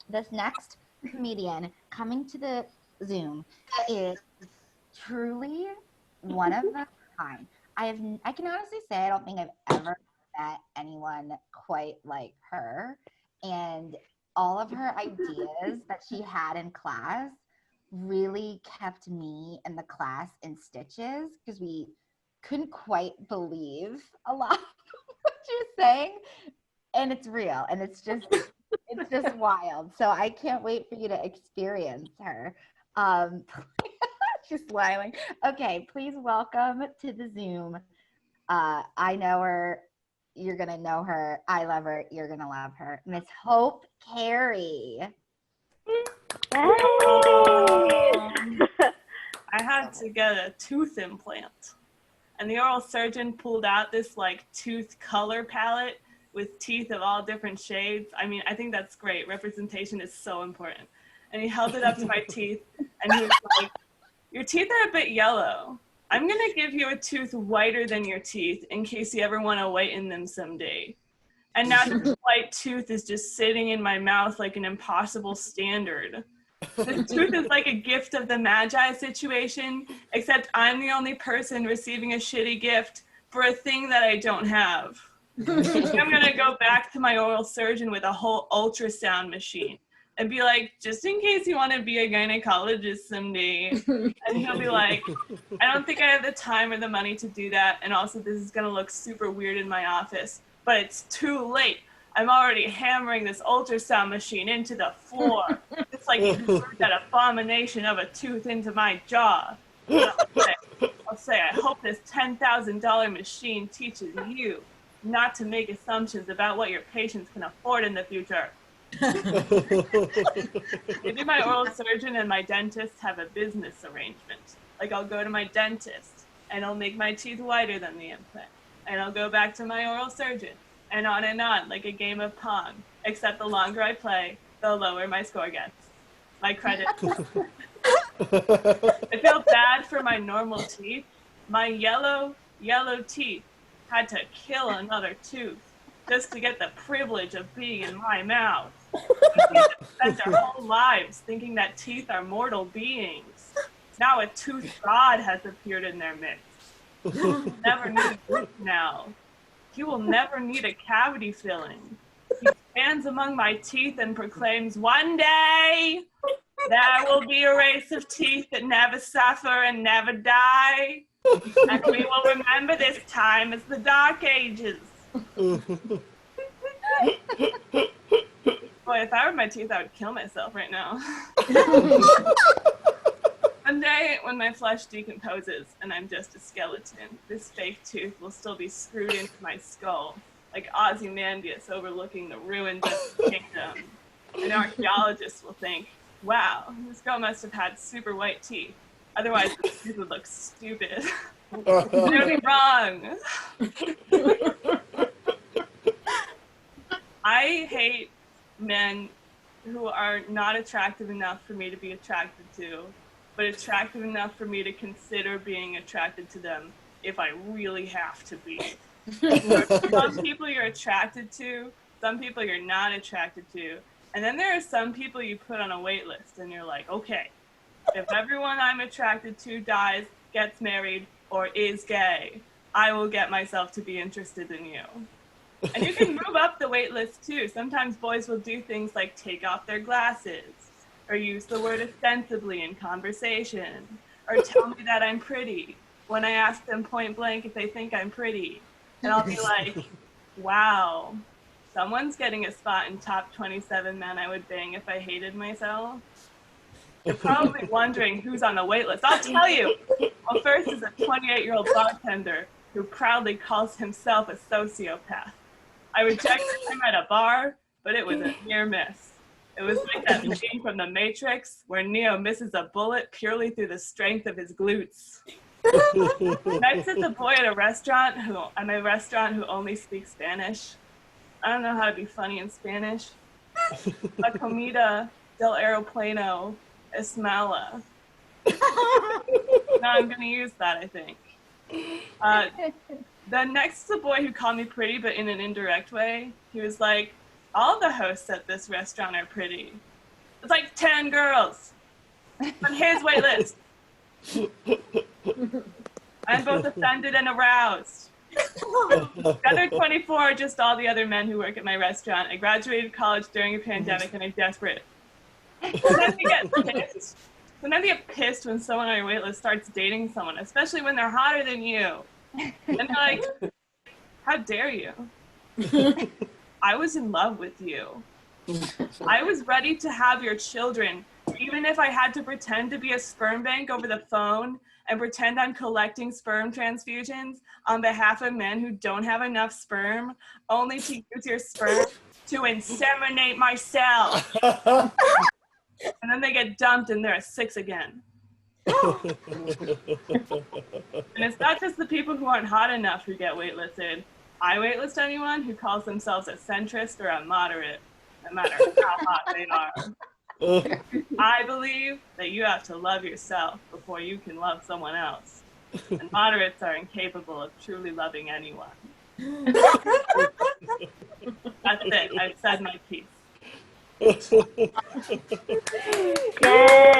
this next comedian coming to the Zoom is truly one of a kind. I can honestly say I don't think I've ever met anyone quite like her. And all of her ideas that she had in class really kept me and the class in stitches because we couldn't quite believe a lot of what she was saying. And it's real and it's just wild. So I can't wait for you to experience her. Um, she's smiling. Okay, please welcome to the Zoom. I know her. You're gonna know her. I love her. You're gonna love her. Miss Hope Carey. I had to get a tooth implant, and the oral surgeon pulled out this like tooth color palette with teeth of all different shades. I mean, I think that's great. Representation is so important. And he held it up to my teeth, and he was like, "Your teeth are a bit yellow. I'm gonna give you a tooth whiter than your teeth in case you ever want to whiten them someday." And now this white tooth is just sitting in my mouth like an impossible standard. The tooth is like a gift of the Magi situation, except I'm the only person receiving a shitty gift for a thing that I don't have. I'm gonna go back to my oral surgeon with a whole ultrasound machine and be like, just in case you want to be a gynecologist someday. And he'll be like, I don't think I have the time or the money to do that. And also this is gonna look super weird in my office, but it's too late. I'm already hammering this ultrasound machine into the floor. It's like that abomination of a tooth into my jaw. I'll say, I hope this $10,000 machine teaches you not to make assumptions about what your patients can afford in the future. Maybe my oral surgeon and my dentist have a business arrangement. Like I'll go to my dentist and I'll make my teeth whiter than the implant. And I'll go back to my oral surgeon and on, like a game of Pong. Except the longer I play, the lower my score gets. My credit. I feel bad for my normal teeth. My yellow teeth had to kill another tooth just to get the privilege of being in my mouth. They spent their whole lives thinking that teeth are mortal beings. Now a tooth god has appeared in their midst. Never need root now. He will never need a cavity filling. He stands among my teeth and proclaims, one day there will be a race of teeth that never suffer and never die. And we will remember this time as the Dark Ages. Boy, if I were my teeth, I would kill myself right now. One day, when my flesh decomposes and I'm just a skeleton, this fake tooth will still be screwed into my skull, like Ozymandias overlooking the ruins of the kingdom. And archaeologists will think, wow, this girl must have had super white teeth. Otherwise, the tooth would look stupid. They'd be wrong. I hate men who are not attractive enough for me to be attracted to, but attractive enough for me to consider being attracted to them if I really have to be. Some people you're attracted to, some people you're not attracted to, and then there are some people you put on a wait list and you're like, okay, if everyone I'm attracted to dies, gets married, or is gay, I will get myself to be interested in you. And you can move up the wait list too. Sometimes boys will do things like take off their glasses, or use the word ostensibly in conversation, or tell me that I'm pretty when I ask them point blank if they think I'm pretty. And I'll be like, wow, someone's getting a spot in top 27 men I would bang if I hated myself. You're probably wondering who's on the wait list. I'll tell you. Well, first is a 28-year-old bartender who proudly calls himself a sociopath. I rejected him at a bar, but it was a near miss. It was like that scene from The Matrix where Neo misses a bullet purely through the strength of his glutes. Next is a boy at a restaurant who only speaks Spanish. I don't know how to be funny in Spanish. La comida del aeroplano es mala. No, I'm going to use that, I think. The next is a boy who called me pretty, but in an indirect way. He was like, all the hosts at this restaurant are pretty. It's like 10 girls on his wait list. I'm both offended and aroused. The other 24 are just all the other men who work at my restaurant. I graduated college during a pandemic and I'm desperate. Sometimes they get pissed. Sometimes they get pissed when someone on your wait list starts dating someone, especially when they're hotter than you. And they're like, how dare you? I was in love with you. I was ready to have your children, even if I had to pretend to be a sperm bank over the phone and pretend I'm collecting sperm transfusions on behalf of men who don't have enough sperm, only to use your sperm to inseminate myself. And then they get dumped and they're a 6 again. And it's not just the people who aren't hot enough who get waitlisted. I waitlist anyone who calls themselves a centrist or a moderate, no matter how hot they are. I believe that you have to love yourself before you can love someone else. And moderates are incapable of truly loving anyone. That's it. I've said my piece. Yay!